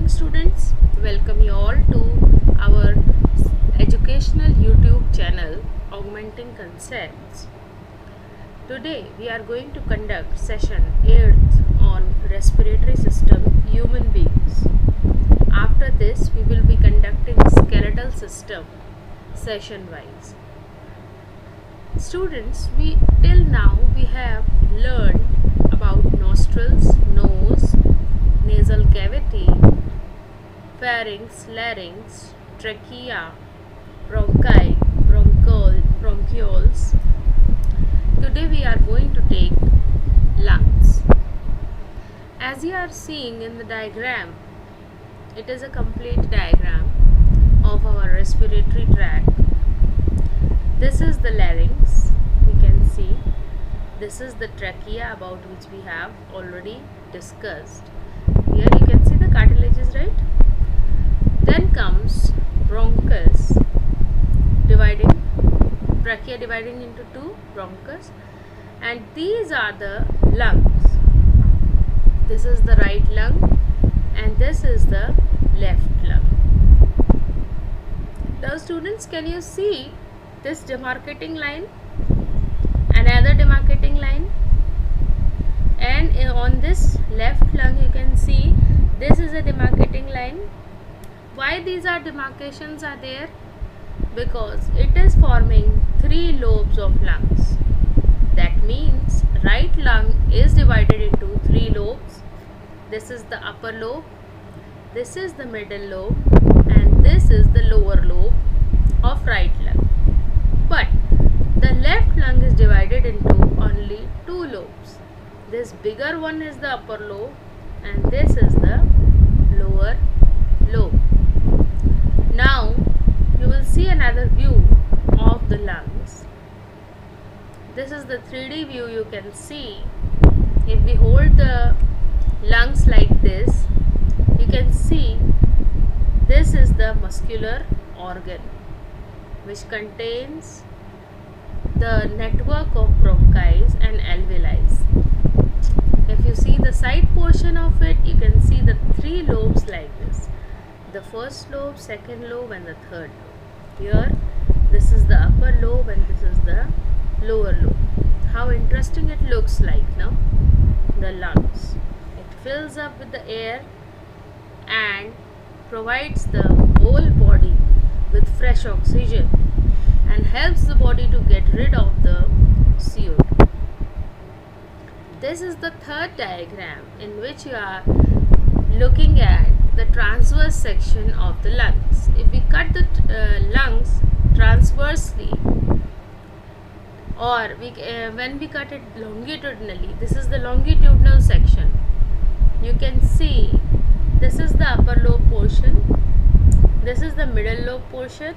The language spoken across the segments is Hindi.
students, welcome you all to our educational YouTube channel Augmenting Concepts. Today we are going to conduct session 8th on respiratory system human beings. After this we will be conducting skeletal system session wise. Students, till now we have learned about nostrils, nose, nasal cavity, pharynx, larynx, trachea, bronchi, bronchioles. Today we are going to take lungs. As you are seeing in the diagram, it is a complete diagram of our respiratory tract. This is the larynx, we can see. This is the trachea, about which we have already discussed. Here you can see the cartilages, right? Then comes bronchus, trachea dividing into two, bronchus, and these are the lungs. This is the right lung and this is the left lung. Now students, can you see this demarcating line? Another demarcating line, and on this left lung you can see this is a demarcating line. Why these demarcations are there? Because it is forming three lobes of lungs. That means right lung is divided into three lobes. This is the upper lobe, this is the middle lobe, and this is the lower lobe of right lung. But the left lung is divided into only two lobes. This bigger one is the upper lobe and this is the lower lobe. Now you will see another view of the lungs. This is the 3D view. You can see, if we hold the lungs like this, you can see this is the muscular organ which contains the network of bronchi and alveoli. If you see the side portion of it, you can see the three lobes like this. The first lobe, second lobe and the third lobe. Here this is the upper lobe and this is the lower lobe. How interesting it looks like now. The lungs. It fills up with the air and provides the whole body with fresh oxygen and helps the body to get rid of the CO2. This is the third diagram in which you are looking at the transverse section of the lungs. If we cut the lungs transversely, or when we cut it longitudinally, this is the longitudinal section. You can see this is the upper lobe portion, this is the middle lobe portion,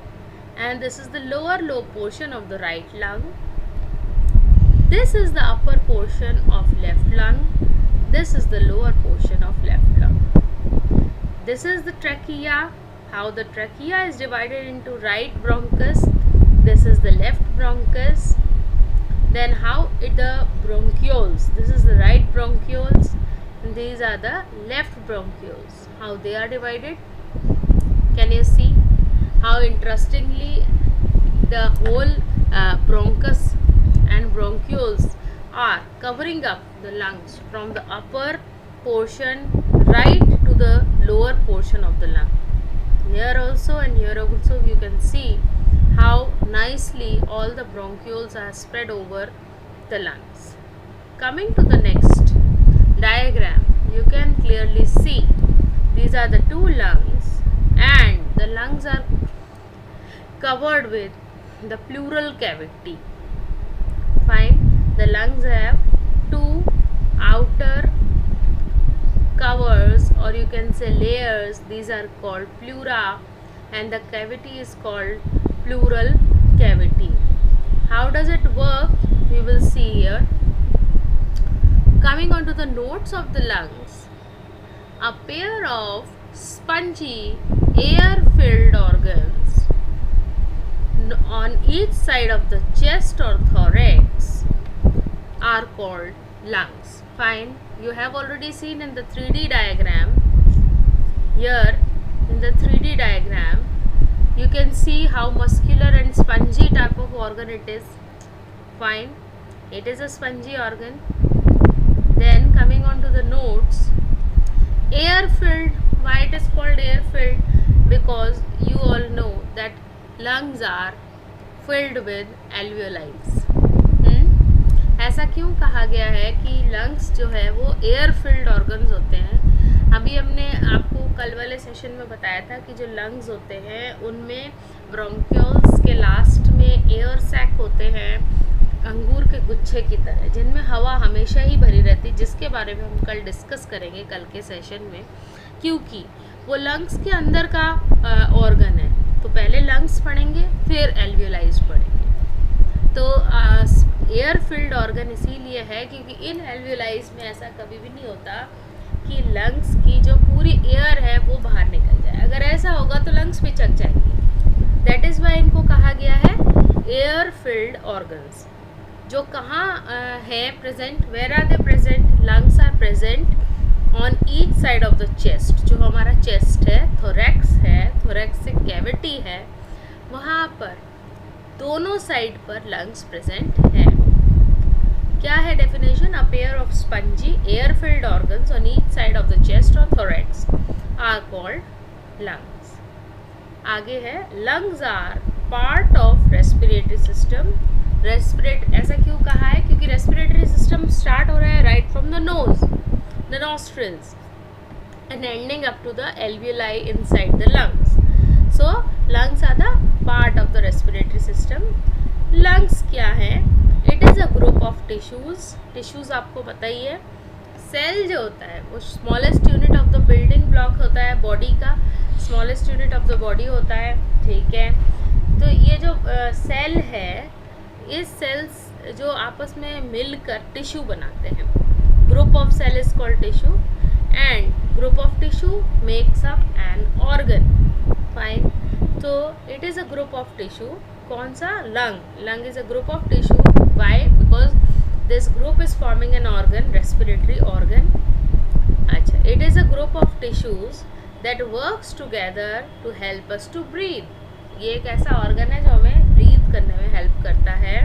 and this is the lower lobe portion of the right lung. This is the upper portion of left lung. This is the lower portion of left lung. This is the trachea. How the trachea is divided into right bronchus. This is the left bronchus. Then how the bronchioles. This is the right bronchioles. And these are the left bronchioles. How they are divided? Can you see how interestingly the whole bronchus and bronchioles are covering up the lungs from the upper portion right to the lower portion of the lung. Here also and here also you can see how nicely all the bronchioles are spread over the lungs. Coming to the next diagram, you can clearly see these are the two lungs and the lungs are covered with the pleural cavity. Fine. The lungs have two outer covers, or you can say layers. These are called pleura and the cavity is called pleural cavity. How does it work? We will see here. Coming on to the nodes of the lungs, a pair of spongy air-filled organs on each side of the chest or thorax are called lungs. Fine. You have already seen in the 3D diagram. Here and spongy type of organ it is. Fine, it is a spongy organ. Then coming on to the notes, air filled. Why it is called air filled? Because you all know that lungs are filled with alveoli. ऐसा क्यों कहा गया है कि लंग्स जो है वो एयर फिल्ड ऑर्गन्स होते हैं? अभी हमने आपको कल वाले सेशन में बताया था कि जो लंग्स होते हैं उनमें ब्रोंकियोल्स के लास्ट में एयर सैक होते हैं, अंगूर के गुच्छे की तरह, जिनमें हवा हमेशा ही भरी रहती है, जिसके बारे में हम कल डिस्कस करेंगे कल के सेशन में, क्योंकि वो लंग्स के अंदर का ऑर्गन है। तो पहले लंग्स पढ़ेंगे, फिर एल्वियोलाइज पढ़ेंगे। तो एयर फिल्ड ऑर्गन इसीलिए है क्योंकि इन एल्वियोलाइज में ऐसा कभी भी नहीं होता कि लंग्स की जो पूरी एयर है वो बाहर निकल जाए। अगर ऐसा होगा तो लंग्स पिचक जाएंगे। दैट इज़ वाई इनको कहा गया है एयर फिल्ड ऑर्गन्स। जो कहाँ है present, where are they present? Lungs are present on each side of the chest. जो हमारा चेस्ट है, थोरैक्स है, थोरैक्सिक कैविटी है, वहाँ पर दोनों साइड पर लंग्स प्रेजेंट है। क्या है definition? A pair of spongy air filled organs on each side of the chest और थोरैक्स आर कॉल्ड लंग्स। आगे है lungs are part of respiratory system. ऐसा क्यों कहा है? क्योंकि रेस्पिरेटरी सिस्टम स्टार्ट हो रहा है right from the nose, the nostrils, and ending up to the alveoli inside the lungs. So lungs are the part of the respiratory system. Lungs क्या है? It is a group of tissues. Tissues आपको पता ही है। सेल जो होता है वो smallest unit of the building block होता है बॉडी का, smallest unit of the body होता है, ठीक है। तो ये जो सेल है, इस सेल्स जो आपस में मिलकर टिश्यू बनाते हैं, group of cell is called tissue and group of tissue makes up an organ. Fine. So it is a group of tissue. कौन सा? lung. Lung is a group of tissue. Why? Because this group is forming an organ, respiratory organ. अच्छा, it is a group of tissues that works together to help us to breathe. ये एक ऐसा organ है जो हमें breathe करने में help करता है.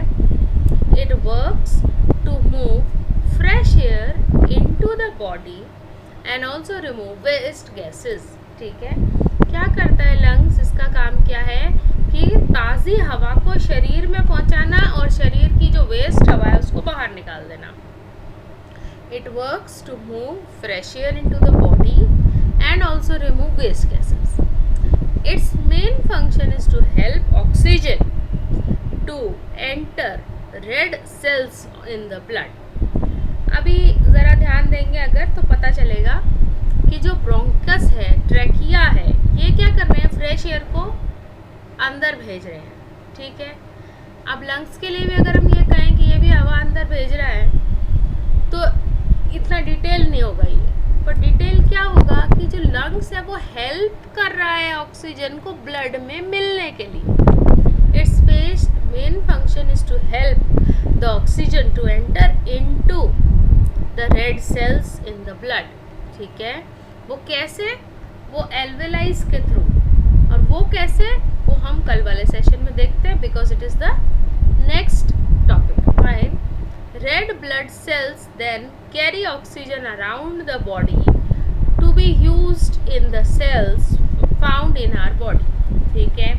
It works to move fresh air into the body and also remove waste gases. ठीक है, क्या करता है लंग्स? इसका काम क्या है कि ताज़ी हवा को शरीर में पहुंचाना और शरीर की जो वेस्ट हवा है उसको बाहर निकाल देना. It works to move fresh air into the body and also remove waste gases. Its main function is to help oxygen to enter red cells in the blood. अभी ज़रा ध्यान देंगे अगर तो पता चलेगा कि जो ब्रोंकस है, ट्रैकिया है, ये क्या कर रहे हैं? फ्रेश एयर को अंदर भेज रहे हैं, ठीक है। अब लंग्स के लिए भी अगर हम ये कहें कि ये भी हवा अंदर भेज रहा है तो इतना डिटेल नहीं होगा ये, पर डिटेल क्या होगा कि जो लंग्स है वो हेल्प कर रहा है ऑक्सीजन को ब्लड में मिलने के लिए. Its main function is to help the oxygen to enter into the red cells in the blood. ठीक है, वो कैसे? वो एल्वेलाइज के थ्रू. और वो कैसे, वो हम कल वाले सेशन में देखते हैं, because it is the next topic. Fine. Red blood cells then carry oxygen around the body to be used in the cells found in our body. ठीक है,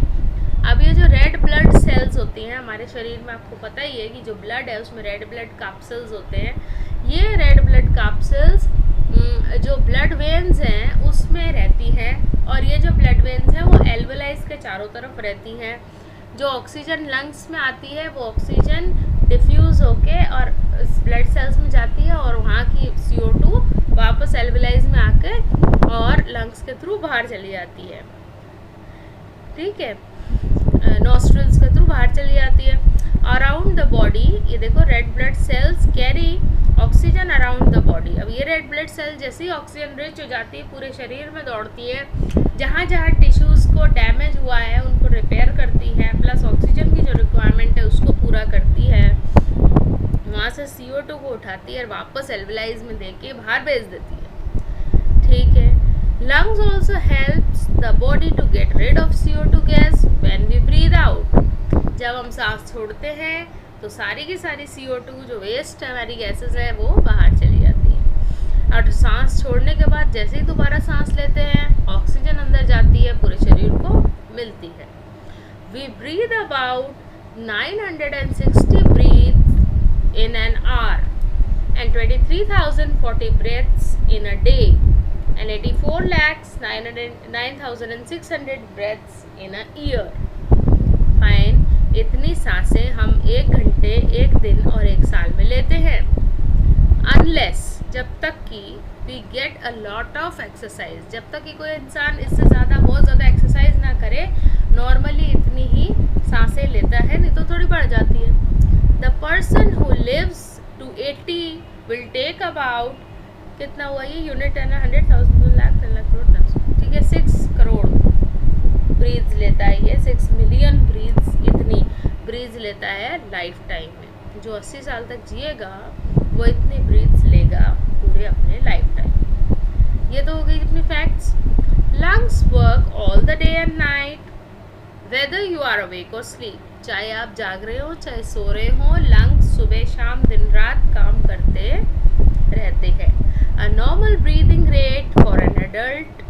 अब ये जो रेड ब्लड सेल्स होती हैं हमारे शरीर में, आपको पता ही है कि जो ब्लड है उसमें रेड ब्लड कैप्सूल्स होते हैं. ये रेड ब्लड कैप्सूल्स जो ब्लड वेन्स हैं उसमें रहती हैं, और ये जो ब्लड वेन्स हैं वो एल्वेलाइज के चारों तरफ रहती हैं. जो ऑक्सीजन लंग्स में आती है वो ऑक्सीजन डिफ्यूज़ होके और ब्लड सेल्स में जाती है, और वहाँ की CO2 वापस एल्वेलाइज में आके और लंग्स के थ्रू बाहर चली जाती है. ठीक है, नॉस्ट्रिल्स के थ्रू बाहर चली जाती है. अराउंड द बॉडी, ये देखो red blood cells carry oxygen around the body. अब ये रेड ब्लड सेल जैसे ही ऑक्सीजन रिच हो जाती है पूरे शरीर में दौड़ती है, जहाँ जहाँ टिश्यूज़ को डैमेज हुआ है उनको रिपेयर करती है, प्लस ऑक्सीजन की जो रिक्वायरमेंट है उसको पूरा करती है. वहाँ से CO2 को उठाती है और वापस एल्वेलाइज में देके बाहर भेज देती है. ठीक है, lungs also helps the body to get rid of CO2 gas when we breathe out. जब हम सांस छोड़ते हैं तो सारी की सारी CO2 जो वेस्ट हमारी गैसेस है वो बाहर चली जाती है। और सांस छोड़ने के बाद जैसे ही दोबारा सांस लेते हैं ऑक्सीजन अंदर जाती है, पूरे शरीर को मिलती है। We breathe about 960 breath in an hour and 23,040 breaths in a day and 84,09,600 breaths in a year. Fine, इतनी सांसें हम 1 घंटे, 1 दिन और 1 साल में लेते हैं। अनलेस, जब तक कि we get a lot of exercise, जब तक कि कोई इंसान इससे ज़्यादा बहुत ज़्यादा एक्सरसाइज ना करे, नॉर्मली इतनी ही सांसें लेता है, नहीं तो थोड़ी बढ़ जाती है। The person who lives to 80 will take about, कितना हुआ ये यूनिट है ना, 100,000 लाख 10 लाख करोड़, ठीक है, 6 करोड़ ब्रीथ्स लेता है ये, 6 मिलियन ब्रीथ्स, इतनी ब्रीथ्स लेता है लाइफ टाइम में। जो 80 साल तक जिएगा वो इतनी ब्रीथ्स लेगा पूरे अपने लाइफ टाइम। ये तो हो गई अपनी facts. Lungs work all the day and night whether you are awake और स्लीप, चाहे आप जाग रहे हो चाहे सो रहे हो, लंग्स सुबह शाम दिन रात काम करते रहते हैं। A normal breathing rate for an adult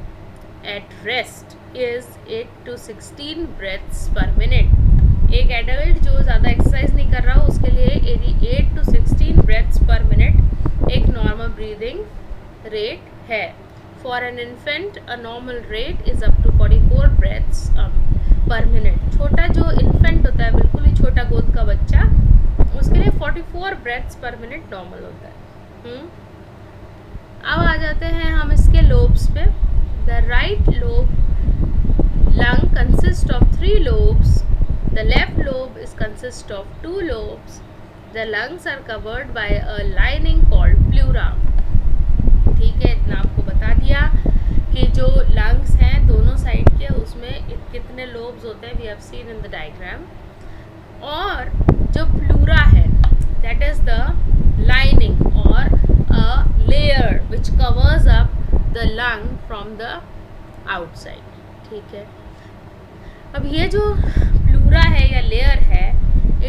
at rest is 8 to 16 breaths per minute. एक एडल्ट जो ज़्यादा एक्सरसाइज नहीं कर रहा हो उसके लिए 8 to 16 ब्रेथ्स पर मिनट एक नॉर्मल ब्रीदिंग रेट है। For an infant a normal rate is up to 44 breaths per minute. छोटा जो इन्फेंट होता है, बिल्कुल ही छोटा गोद का बच्चा, उसके लिए 44 ब्रेथ्स पर मिनट नॉर्मल होता है। अब आ जाते हैं हम इसके लोब्स पे। The right lobe lung consist of 3 lobes, the left lobe is consist of 2 lobes, the lungs are covered by a lining called pleura. ठीक है, इतना आपको बता दिया कि जो लंग्स हैं दोनों साइड के, उसमें कितने लोब्स होते हैं, we have seen in the diagram. और जो प्लूरा है दैट इज द लाइनिंग और a layer which covers up the lung from the outside. ठीक है, अब ये जो प्लूरा है या लेयर है,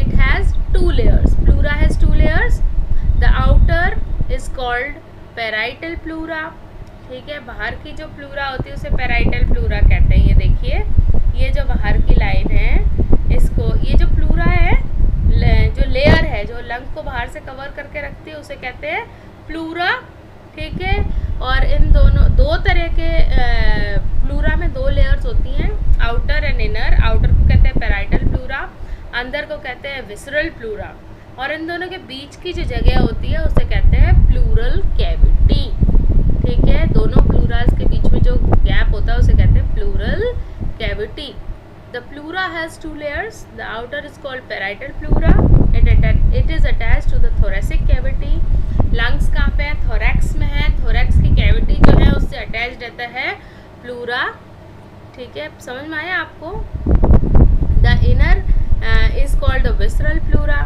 it has 2 layers, pleura has 2 layers, the outer is called parietal pleura. ठीक है, बाहर की जो प्लूरा होती है उसे पैराइटल प्लूरा कहते हैं। ये देखिए, ये जो बाहर की लाइन है, इसको, ये जो प्लूरा है, जो लेयर है जो लंग को बाहर से कवर करके रखती है, उसे कहते हैं प्लूरा। ठीक है, और इन दोनों 2 तरह के प्लूरा में 2 लेयर्स होती हैं, आउटर एंड इनर। आउटर को कहते हैं पैराइटल प्लूरा, अंदर को कहते हैं विसरल प्लूरा, और इन दोनों के बीच की जो जगह होती है उसे कहते हैं प्लूरल कैविटी। ठीक है, दोनों प्लूरास के बीच में जो गैप होता है उसे कहते हैं pleural cavity. The pleura has 2 layers. The outer is called parietal pleura. It is attached to the thoracic cavity. Lungs कहाँ पे है? thorax में है। thorax की cavity जो है उससे attached रहता है pleura। ठीक है, समझ में आया आपको? The inner is called the visceral pleura,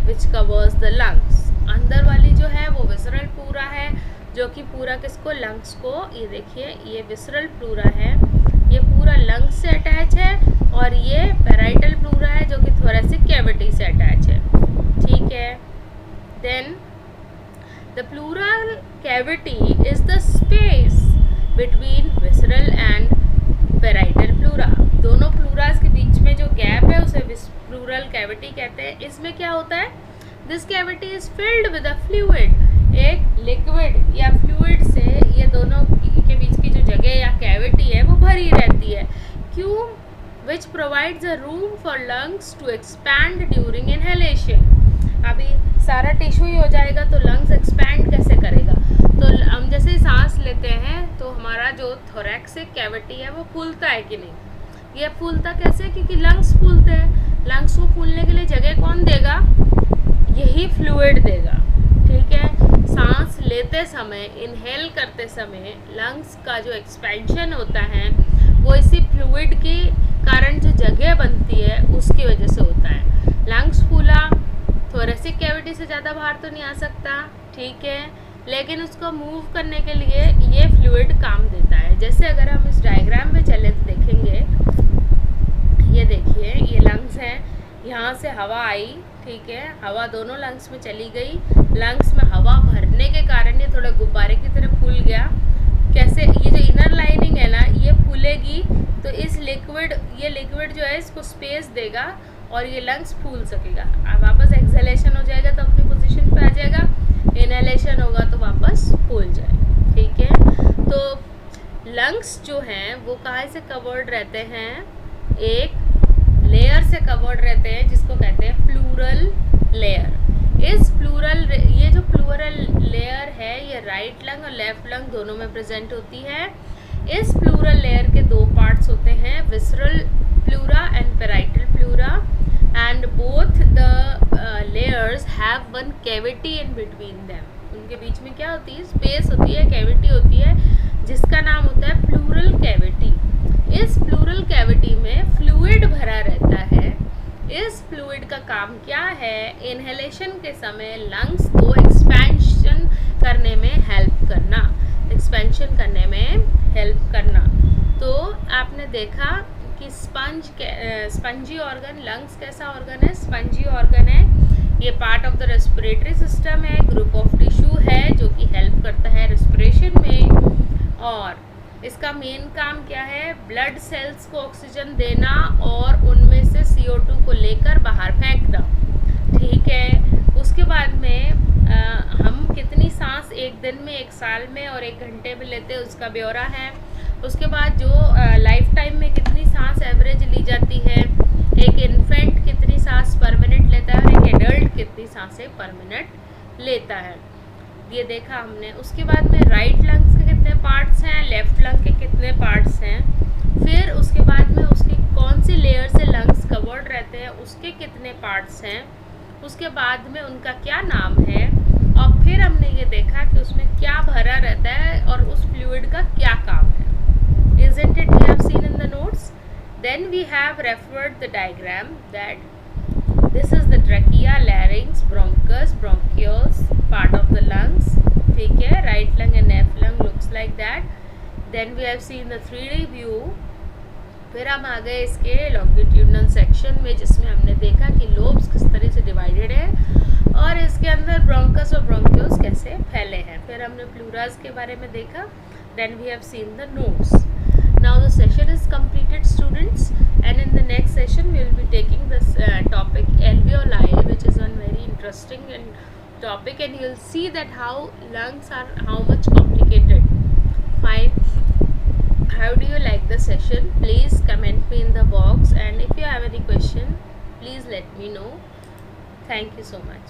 which covers the lungs. अंदर वाली जो है वो visceral pleura है, जो कि पूरा किसको, लंग्स को, ये देखिए ये विसरल प्लूरा है, ये पूरा लंग्स से अटैच है, और ये पैराइटल प्लूरा है जो कि थोरेसिक कैविटी से अटैच है। ठीक है, then the pleural cavity is the space between visceral and parietal pleura. दोनों प्लूरास के बीच में जो गैप है उसे प्लूरल कैविटी कहते हैं। इसमें क्या होता है, this cavity is filled with a fluid, एक लिक्विड या फ्लूइड से ये दोनों के बीच की जो जगह या कैविटी है वो भरी रहती है। क्यों? Which provides a room for lungs to expand during inhalation. अभी सारा टिश्यू ही हो जाएगा तो लंग्स एक्सपैंड कैसे करेगा? तो हम जैसे ही सांस लेते हैं तो हमारा जो थोरैक्सिक कैविटी है वो फूलता है कि नहीं? ये फूलता कैसे? क्योंकि लंग्स फूलते हैं। लंग्स को फूलने के लिए जगह कौन देगा? यही फ्लूइड देगा। ठीक है, सांस लेते समय, इनहेल करते समय लंग्स का जो एक्सपेंशन होता है वो इसी फ्लूइड के कारण जो जगह बनती है उसकी वजह से होता है। लंग्स फूला, थोरेसिक कैविटी से ज़्यादा बाहर तो नहीं आ सकता, ठीक है, लेकिन उसको मूव करने के लिए ये फ्लूइड काम देता है। जैसे अगर हम इस डायग्राम में चले तो देखेंगे, ये देखिए ये लंग्स हैं, यहाँ से हवा आई, ठीक है, हवा दोनों लंग्स में चली गई, लंग्स में हवा भरने के कारण ये थोड़ा गुब्बारे की तरह फूल गया। कैसे, ये जो इनर लाइनिंग है ना ये फूलेगी तो इस ये लिक्विड जो है इसको स्पेस देगा और ये लंग्स फूल सकेगा। अब वापस एक्सहेलेशन हो जाएगा तो अपनी पोजीशन पे आ जाएगा, इनहेलेशन होगा तो वापस फूल जाएगा, ठीक है। तो लंग्स जो हैं वो कहाँ से कवर्ड रहते हैं, एक लेयर से कवर्ड रहते हैं जिसको कहते हैं प्लूरल लेयर। ये जो प्लूरल लेयर है ये राइट लंग और लेफ्ट लंग दोनों में प्रेजेंट होती है। इस प्लूरल लेयर के दो पार्ट्स होते हैं, visceral pleura and parietal pleura, and both the layers have one cavity in between them. उनके बीच में क्या होती है, स्पेस होती है, कैविटी होती है, जिसका नाम होता है प्लूरल कैविटी। इस प्लूरल कैविटी में फ्लूइड भरा रहता है। इस फ्लूइड का काम क्या है, इनहेलेशन के समय लंग्स को एक्सपेंशन करने में हेल्प करना। तो आपने देखा कि स्पंजी ऑर्गन, लंग्स कैसा ऑर्गन है, स्पंजी ऑर्गन है। ये part of the respiratory system है, ग्रुप ऑफ टिश्यू है जो कि हेल्प करता है रेस्पिरेशन में। और इसका मेन काम क्या है, ब्लड सेल्स को ऑक्सीजन देना और उनमें से CO2 को लेकर बाहर फेंकना, ठीक है। उसके बाद में हम कितनी सांस एक दिन में, एक साल में और एक घंटे में लेते हैं उसका ब्यौरा है। उसके बाद जो लाइफ टाइम में कितनी सांस एवरेज ली जाती है, एक इन्फेंट कितनी सांस पर मिनट लेता है, एक एडल्ट कितनी सांसें पर मिनट लेता है, ये देखा हमने। उसके बाद में राइट लंग्स के कितने पार्ट्स हैं, लेफ्ट लंग के कितने पार्ट्स हैं, फिर उसके बाद में उसकी कौन सी लेयर से लंग्स कवर्ड रहते हैं, उसके कितने पार्ट्स हैं, उसके बाद में उनका क्या नाम है, और फिर हमने ये देखा कि उसमें क्या भरा रहता है और उस फ्लूइड का क्या काम है। Isn't it we have seen in the notes? Then we have referred the diagram that this is the trachea, larynx, bronchus, bronchioles, part of the lungs, ठीक है, right lung and left lung looks like that. Then we have seen the 3D view. फिर हम आ गए इसके longitudinal section में जिसमें हमने देखा कि lobes किस तरह से divided है और इसके अंदर bronchus और bronchioles कैसे फैले हैं। फिर हमने pleuras के बारे में देखा। Then we have seen the notes. Now the session is completed, students, and in the next session we will be taking this topic alveoli, which is one very interesting topic, and you will see that how lungs are how much complicated. Fine. How do you like the session? Please comment me in the box, and if you have any question, please let me know. Thank you so much.